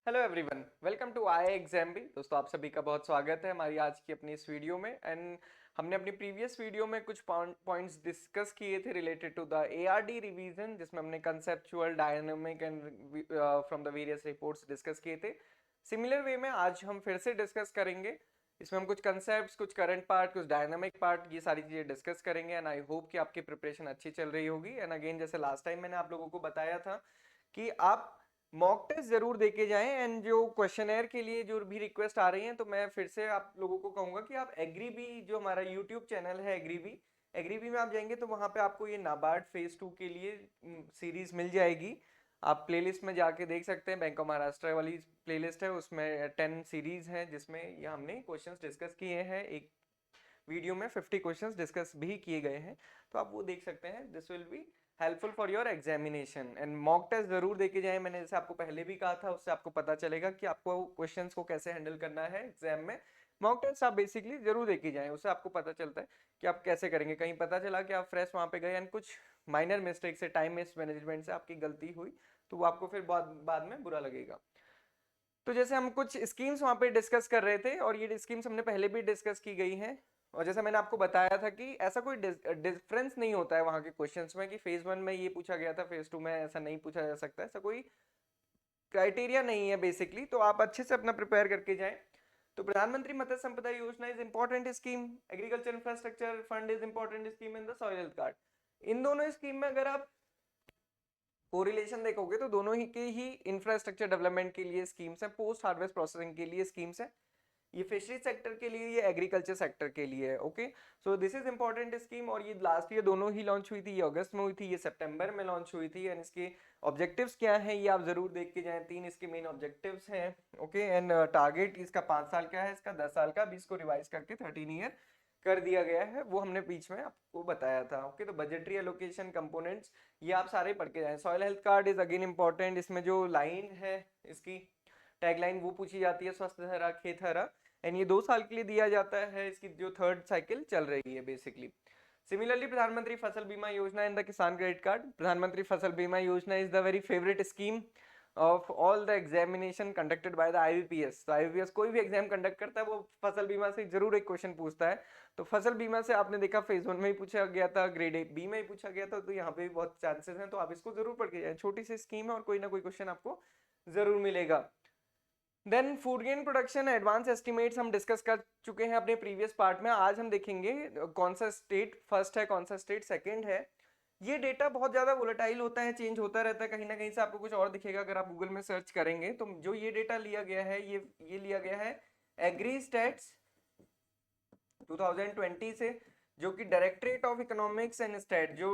Hello everyone, welcome to I exam भी। दोस्तों, आप सभी का बहुत स्वागत है हमारी आज की अपनी इस वीडियो में। एंड हमने अपनी प्रीवियस वीडियो में कुछ पॉइंट्स डिस्कस किए थे related to the ARD revision, जिसमें हमने conceptual, dynamic and from the various reports discuss किए थे। सिमिलर वे में आज हम फिर से डिस्कस करेंगे। इसमें हम कुछ कंसेप्ट, कुछ करंट पार्ट, कुछ डायनामिक पार्ट, ये सारी चीजें डिस्कस करेंगे। एंड आई होप कि आपकी प्रिपरेशन अच्छी चल रही होगी। एंड अगेन, जैसे लास्ट टाइम मैंने आप लोगों को बताया था कि आप मॉक टेस्ट जरूर देके जाएं। एंड जो क्वेश्चनर के लिए जो भी रिक्वेस्ट आ रही हैं, तो मैं फिर से आप लोगों को कहूंगा कि आप एग्री बी, जो हमारा यूट्यूब चैनल है एग्री बी में आप जाएंगे तो वहां पे आपको ये नाबार्ड फेज 2 के लिए सीरीज मिल जाएगी। आप प्लेलिस्ट में जाके देख सकते हैं। बैंक ऑफ महाराष्ट्र वाली प्लेलिस्ट है, उसमें 10 सीरीज है जिसमें ये हमने क्वेश्चंस डिस्कस किए हैं। एक वीडियो में 50 क्वेश्चंस डिस्कस भी किए गए हैं, तो आप वो देख सकते हैं। This will be helpful for your examination. And mock test जरूर देके जाएं। मैंने जैसे आपको पहले भी कहा था, उससे आपको पता चलेगा कि आपको क्वेश्चंस को कैसे हैंडल करना है एग्जाम में। मॉक टेस्ट आप बेसिकली जरूर देके जाएं, उससे आपको पता चलता है कि आप कैसे करेंगे। कहीं पता चला कि आप फ्रेश वहां पे गए एंड कुछ माइनर मिस्टेक से, टाइम मैनेजमेंट से आपकी गलती हुई, तो वो आपको फिर बाद में बुरा लगेगा। तो जैसे हम कुछ स्कीम्स वहां पे डिस्कस कर रहे थे, और ये स्कीम्स हमने पहले भी डिस्कस की गई हैं। और जैसा मैंने आपको बताया था कि ऐसा कोई डिफरेंस नहीं होता है वहां के क्वेश्चंस में कि फेज 1 में ये पूछा गया था, फेज 2 में ऐसा नहीं पूछा जा सकता। ऐसा कोई क्राइटेरिया नहीं है बेसिकली। तो आप अच्छे से अपना प्रिपेयर करके जाएं। तो प्रधानमंत्री Matsya Sampada Yojana is important scheme, agriculture infrastructure fund is important scheme in the soil health card. इन दोनों स्कीम में अगर आप कोरिलेशन देखोगे तो दोनों ही के ही इंफ्रास्ट्रक्चर डेवलपमेंट के लिए स्कीम्स हैं, पोस्ट हार्वेस्ट प्रोसेसिंग के लिए स्कीम्स हैं। ये फिशरी सेक्टर के लिए, ये एग्रीकल्चर सेक्टर के लिए है। Okay, so this is important scheme. और ये लास्ट ईयर दोनों ही लॉन्च हुई थी। ये अगस्त में हुई थी, ये सितंबर में लॉन्च हुई थी। एंड इसके ऑब्जेक्टिव्स क्या हैं ये आप जरूर देख के जाएं। 3 इसके मेन ऑब्जेक्टिव्स हैं। ओके, एंड टारगेट इसका 5 साल का है, इसका 10 साल का। अभी इसको रिवाइज करके 13 ईयर कर दिया गया है, वो हमने बीच में आपको बताया था। ओके, तो बजटरी एलोकेशन कंपोनेंट्स ये आप सारे पढ़ के जाएं। Soil health card is again important. इसमें जो लाइन है, इसकी टैगलाइन वो पूछी जाती है, स्वस्थ हरा खेत हरा। एंड ये 2 साल के लिए दिया जाता है। इसकी जो थर्ड साइकिल चल रही है बेसिकली। सिमिलरली, प्रधानमंत्री फसल बीमा योजना इन द किसान क्रेडिट कार्ड। प्रधानमंत्री फसल बीमा योजना is the very favourite scheme of all the examination conducted by the IBPS. तो आईबीपीएस कोई भी एग्जाम कंडक्ट करता है, वो फसल बीमा से जरूर एक क्वेश्चन पूछता है। तो फसल बीमा से आपने देखा फेज 1 में ही पूछा गया था, ग्रेड ए बी में ही पूछा गया था, तो यहाँ पे भी बहुत चांसेस हैं। तो आप इसको जरूर पढ़ के जाए। छोटी सी स्कीम है और कोई ना कोई क्वेश्चन आपको जरूर मिलेगा। Then food grain production advance estimates हम डिस्कस कर चुके हैं अपने प्रीवियस पार्ट में। आज हम देखेंगे कौन सा स्टेट फर्स्ट है, कौन सा स्टेट सेकंड है। ये डेटा बहुत ज्यादा वोलेटाइल होता है, चेंज होता रहता है। कहीं ना कहीं से आपको कुछ और दिखेगा अगर आप गूगल में सर्च करेंगे। तो जो ये डेटा लिया गया है, ये लिया गया है एग्री स्टैट्स 2020 से, जो कि directorate of economics and stat जो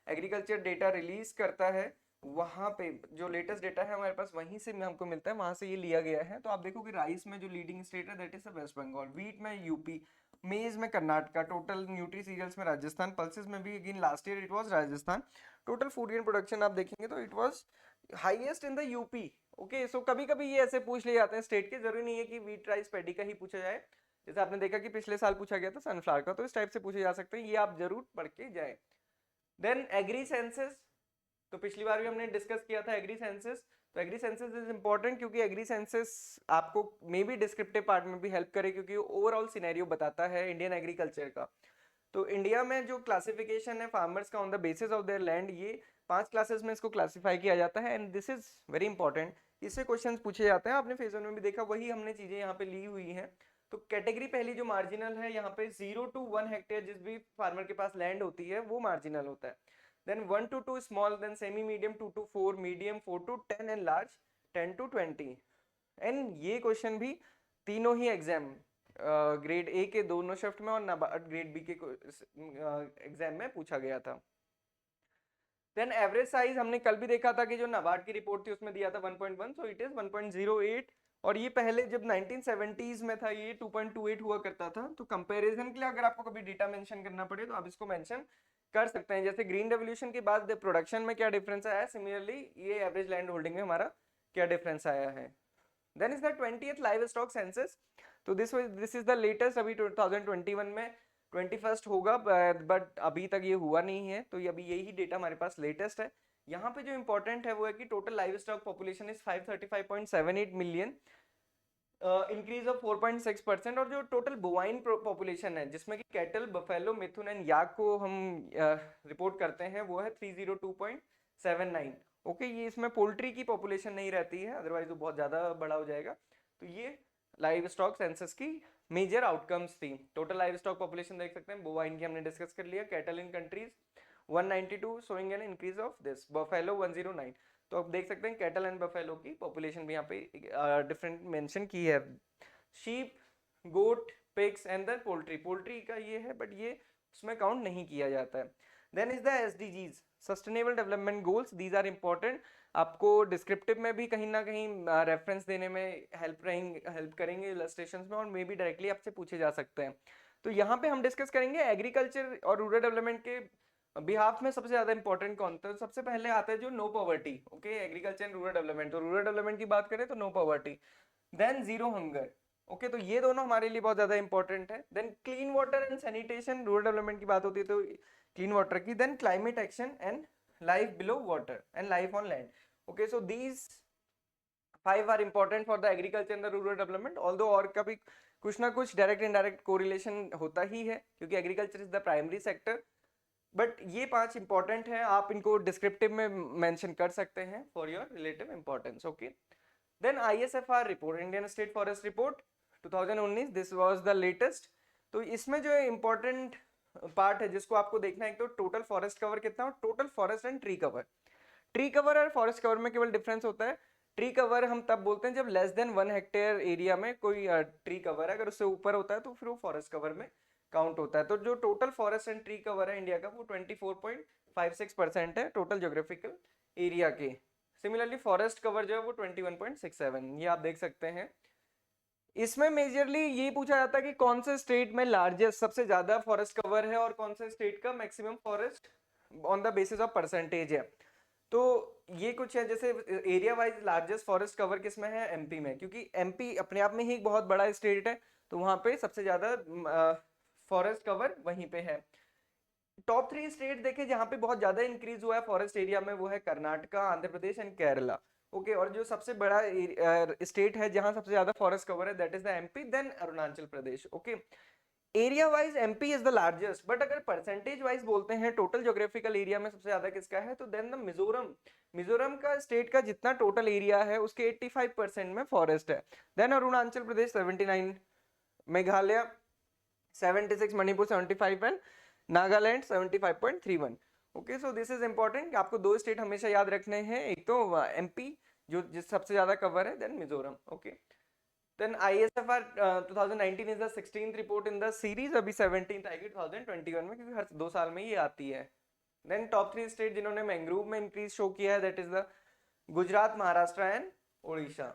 एग्रीकल्चर डेटा रिलीज करता है, वहां पे जो लेटेस्ट डेटा है हमारे पास वहीं से हमको मिलता है, वहां से ये लिया गया है। तो आप देखो कि राइस में जो लीडिंग स्टेट है that is West Bengal, wheat में यूपी, मेज में कर्नाटका, टोटल न्यूट्री सीरियल्स में राजस्थान, पल्सेस में भी again last year it was Rajasthan. Total food grain production आप देखेंगे तो it was highest in the UP. Okay, so कभी कभी ये ऐसे पूछ लिए जाते हैं स्टेट के, जरूरी नहीं है कि वीट राइस पैडी का ही पूछा जाए। जैसे आपने देखा कि पिछले साल पूछा गया था सनफ्लावर का, तो इस टाइप से पूछे जा सकते हैं। ये आप जरूर पढ़ के जाए। देन एग्री सेंसस, तो पिछली बार भी हमने डिस्कस किया था एग्री सेंसस। तो एग्री सेंसस इज इंपॉर्टेंट क्योंकि एग्री सेंसस आपको मे बी डिस्क्रिप्टिव पार्ट में भी हेल्प करे, क्योंकि ओवरऑल सिनेरियो बताता है इंडियन एग्रीकल्चर का। तो इंडिया में जो क्लासिफिकेशन है फार्मर्स का on the basis of their land, ये 5 क्लासेस में इसको क्लासिफाई किया जाता है। And this is very important, इससे क्वेश्चंस पूछे जाते हैं। आपने फेज 1 में भी देखा, वही हमने चीजें यहाँ पे ली हुई हैं। तो कैटेगरी पहली जो मार्जिनल है, यहाँ पे 0 to 1 हेक्टेयर जिस भी फार्मर के पास लैंड होती है वो मार्जिनल होता है। Then 1 to 2 small, then semi medium 2 to 4, medium 4 to 10 and large 10 to 20। And ये क्वेश्चन भी तीनों ही एग्जाम, ग्रेड ए के दोनों शिफ्ट में और नाबार्ड ग्रेड बी के एग्जाम में पूछा गया था। देन एवरेज साइज हमने कल भी देखा था कि जो नाबार्ड की रिपोर्ट थी उसमें दिया था 1.1, सो इट इज 1.08। और ये पहले जब 1970s में था ये 2.28 हुआ करता था। तो कंपैरिजन के लिए अगर आपको कभी डेटा मेंशन करना पड़े तो आप इसको मेंशन कर सकते हैं। जैसे ग्रीन रेवोल्यूशन के बाद प्रोडक्शन में क्या डिफरेंस आया है, सिमिलरली ये एवरेज लैंड होल्डिंग में हमारा क्या डिफरेंस आया है। Then is the 20th livestock census. तो दिस इज द लेटेस्ट, अभी 2021 में 21st होगा, बट अभी तक ये हुआ नहीं है। तो ये अभी यही डेटा हमारे पास लेटेस्ट है। यहाँ पे जो इंपॉर्टेंट है वो है कि total livestock population is 535.78 million, increase of 4.6%। और जो टोटल बोवाइन पॉपुलेशन है जिसमें कि कैटल, बफेलो, मिथुन एंड याक को हम रिपोर्ट करते हैं वो है 302.79। ओके, ये इसमें पोल्ट्री की पॉपुलेशन नहीं रहती है, अदरवाइज वो बहुत ज़्यादा बड़ा हो जाएगा। तो ये लाइव स्टॉक सेंसस की मेजर आउटकम्स थी। टोटल लाइव स्टॉक पॉपुलेशन देख सकते हैं, बोवाइन की हमने डिस्कस कर लिया, cattle in countries 192 showing an increase of this, buffalo 109। तो आप देख सकते हैं कैटल एंड बफेलो की पॉपुलेशन भी यहाँ पे डिफरेंट मेंशन की है। Sheep, goat, pigs and then poultry, poultry का ये है बट ये उसमें काउंट नहीं किया जाता है। Then is the SDGs, sustainable development goals, these are important, आपको डिस्क्रिप्टिव में भी कहीं ना कहीं रेफरेंस देने में हेल्प करेंगे इलस्ट्रेशंस में, और मे बी डायरेक्टली आपसे पूछे जा सकते हैं। तो यहाँ पे हम डिस्कस करेंगे एग्रीकल्चर और रूरल डेवलपमेंट के बिहाफ में सबसे ज्यादा इंपॉर्टेंट कौन था। सबसे पहले आता है जो no poverty, okay, agriculture and rural development. तो रूरल डेवलपमेंट की बात करें तो no poverty, then zero hunger, okay, तो ये दोनों हमारे लिए बहुत ज्यादा इंपॉर्टेंट है। Then clean water and sanitation, rural development की बात होती है तो क्लीन वाटर की। Then climate action and life below water and life on land, okay, so these 5 are important for the agriculture and the rural development. Although और का भी कुछ ना कुछ डायरेक्ट इनडायरेक्ट कोरिलेशन होता ही है क्योंकि agriculture is the primary sector, but ये 5 इंपॉर्टेंट है, आप इनको डिस्क्रिप्टिव में मेंशन कर सकते हैं for your relative importance, okay. Then ISFR report, Indian state forest report 2019, this was the latest. तो इसमें जो इंपॉर्टेंट पार्ट है जिसको आपको देखना है, एक तो टोटल फॉरेस्ट कवर कितना और total forest and tree cover. Tree cover और फॉरेस्ट कवर में केवल डिफरेंस होता है, ट्री कवर हम तब बोलते हैं जब लेस देन 1 हेक्टेयर एरिया में कोई ट्री कवर है, अगर उससे ऊपर होता है तो फिर वो फॉरेस्ट कवर में काउंट होता है। तो जो total forest and tree cover है इंडिया का वो 24.56% है टोटल ज्योग्राफिकल एरिया के। सिमिलरली फॉरेस्ट कवर जो है वो 21.67, ये आप देख सकते हैं। इसमें मेजरली ये पूछा जाता है कि कौन से स्टेट में लार्जेस्ट, सबसे ज्यादा फॉरेस्ट कवर है और कौन से स्टेट का maximum forest on the basis of percentage है। तो ये कुछ है, जैसे area wise largest forest cover किसमें है, एमपी में, क्योंकि एमपी अपने आप में ही एक बहुत बड़ा स्टेट है, तो वहां पे सबसे ज्यादा फॉरेस्ट कवर वहीं पे है। टॉप 3 स्टेट देखे जहां पे बहुत ज्यादा इंक्रीज हुआ है फॉरेस्ट एरिया में, वो है कर्नाटका, आंध्र प्रदेश एंड केरला, ओके। और जो सबसे बड़ा स्टेट है जहां सबसे ज्यादा फॉरेस्ट कवर है that is the MP, then Arunachal Pradesh, okay. Area wise MP is the largest, but अगर परसेंटेज वाइज बोलते हैं टोटल ज्योग्राफिकल एरिया में सबसे ज्यादा किसका है, तो देन द मिजोरम, मिजोरम का स्टेट का जितना टोटल एरिया है उसके 85% में फॉरेस्ट है। Then Arunachal Pradesh 79, Meghalaya 76, Manipur 75 and Nagaland 75.31, okay. So this is important, आपको 2 स्टेट हमेशा याद रखने हैं, एक तो एमपी जो जिस सबसे ज्यादा कवर है, then Mizoram, okay. Then ISFR 2019 is the 16th report in the series, अभी 17th आएगी 2021 में, क्योंकि हर 2 साल में ये आती है। Then टॉप 3 स्टेट जिन्होंने मैंग्रोव में इंक्रीज शो किया है that is the Gujarat, Maharashtra and Odisha.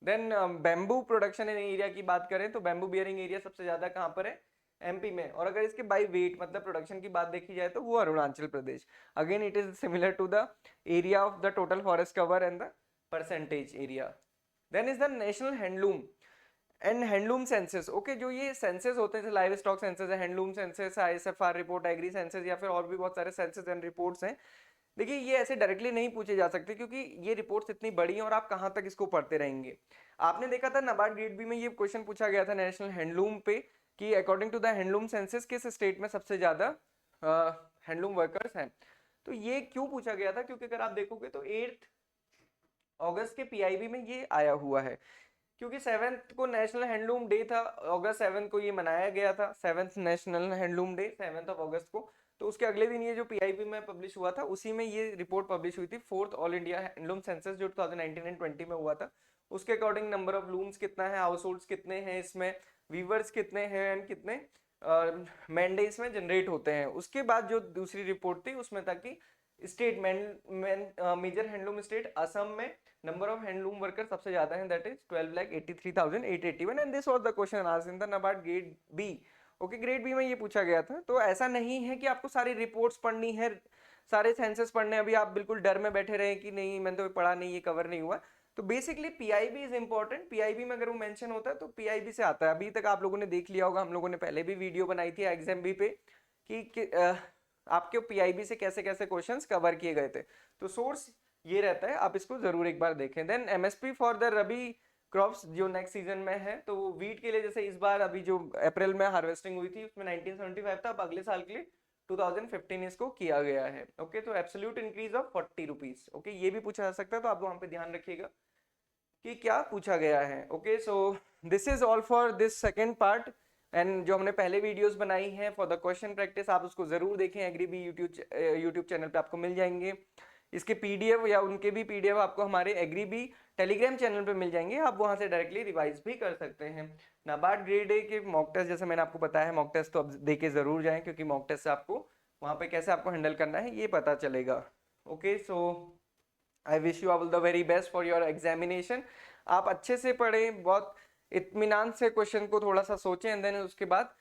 Then bamboo production in area की बात करें तो बैम्बू बियरिंग एरिया सबसे ज्यादा कहाँ पर है, एमपी में। और अगर इसके बाय वेट मतलब प्रोडक्शन की बात देखी जाए तो वो Arunachal Pradesh. Again it is similar to the area of the total forest cover and the percentage area. Then is the national handloom and handloom census, okay. जो ये सेंसस होते हैं, लाइव स्टॉक सेंसस है, handloom census, ISFR report, agri census, या फिर और भी बहुत सारे सेंसस एंड रिपोर्ट्स हैं। देखिए ये ऐसे डायरेक्टली नहीं पूछे जा सकते क्योंकि ये रिपोर्ट्स इतनी बड़ी हैं और आप कहाँ तक इसको पढ़ते रहेंगे। आपने देखा था नाबार्ड ग्रेड बी में ये क्वेश्चन पूछा गया था नेशनल हैंडलूम पे कि according to the handloom census किस स्टेट में सबसे ज्यादा हैंडलूम वर्कर्स हैं। तो ये क्यों पूछा गया था, क्योंकि अगर आप देखोगे तो 8 अगस्त के पीआईबी में ये आया हुआ है, क्योंकि 7th को नेशनल हैंडलूम डे था, अगस्त 7 को ये मनाया गया था, 7th national handloom day 7th of अगस्त को। तो उसके अगले दिन ये जो पीआईबी में पब्लिश हुआ था उसी में ये रिपोर्ट पब्लिश हुई थी, 4th all India handloom census जो 2019 एंड 20 में हुआ था। उसके अकॉर्डिंग नंबर ऑफ लूम्स कितना है, हाउस होल्ड्स कितने हैं इसमें, वीवर्स कितने हैं एंड कितने मैंडेज में जनरेट होते हैं। उसके बाद जो दूसरी रिपोर्ट थी उसमें था कि state major handloom state Assam में नंबर ऑफ हैंडलूम वर्कर सबसे ज्यादा हैं that is 12,83,881 and this was the question asked in the NABARD grade B, okay. Grade B में ये पूछा गया था। तो ऐसा नहीं है कि आपको सारी रिपोर्ट्स पढ़नी है, सारे सेंसस पढ़ने, अभी आप बिल्कुल डर में बैठे रहे कि नहीं मैंने तो पढ़ा नहीं, ये कवर नहीं हुआ। तो basically PIB is important, PIB में अगर वो मेंशन होता है तो पीआईबी से आता है। अभी तक आप लोगों ने देख लिया होगा, हम लोगों ने पहले भी वीडियो बनाई थी एग्जाम बी पे कि आपके पीआईबी से कैसे कैसे क्वेश्चंस कवर किए गए थे। तो सोर्स ये रहता है, आप इसको जरूर एक बार देखें। Then MSP for the rabi crops जो नेक्स्ट सीजन में है, तो वीट के लिए जैसे इस बार अभी जो अप्रैल में हार्वेस्टिंग हुई थी उसमें 1975 था, अब अगले साल के लिए 2015 इसको किया गया है। ओके, तो absolute increase of 40 rupees. Okay, ये भी पूछा जा सकता है, तो आप वहां पे ध्यान रखिएगा कि क्या पूछा गया है। Okay, so this is all for this second part. And जो हमने पहले वीडियोस बनाई हैं फॉर द क्वेश्चन प्रैक्टिस, आप उसको जरूर देखें, एग्रीबी यूट्यूब चैनल पे आपको मिल जाएंगे। इसके पीडीएफ या उनके भी पीडीएफ आपको हमारे एग्रीबी टेलीग्राम चैनल पे मिल जाएंगे, आप वहां से डायरेक्टली रिवाइज भी कर सकते हैं। नाबार्ड ग्रेड ए के मॉक टेस्ट, जैसे मैंने आपको बताया है, मॉक टेस्ट तो अब दे के जरूर जाएं, क्योंकि मॉक टेस्ट से आपको वहां पे कैसे आपको हैंडल करना है ये पता चलेगा। Okay, so I wish you all the very best for your examination. आप अच्छे से पढ़ें, बहुत इत्मीनान से क्वेश्चन को थोड़ा सा सोचें, एंड देन उसके बाद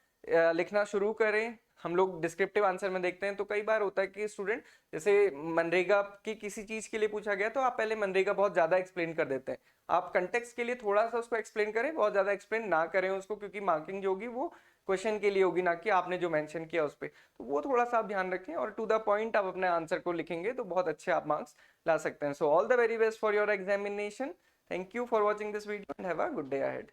लिखना शुरू करें। हम लोग डिस्क्रिप्टिव आंसर में देखते हैं, तो कई बार होता है कि स्टूडेंट जैसे मनरेगा की किसी चीज के लिए पूछा गया तो आप पहले मनरेगा बहुत ज्यादा एक्सप्लेन कर देते हैं। आप कंटेक्स्ट के लिए थोड़ा सा उसको एक्सप्लेन करें, बहुत ज्यादा एक्सप्लेन ना करें उसको, क्योंकि मार्किंग जो होगी वो क्वेश्चन के लिए होगी, ना कि आपने जो मेंशन किया उस पर। तो वो थोड़ा सा आप ध्यान रखें, और टू द पॉइंट आप अपने आंसर को लिखेंगे तो बहुत अच्छे आप मार्क्स ला सकते हैं। So all the very best for your examination. Thank you for watching this video and have a good day ahead.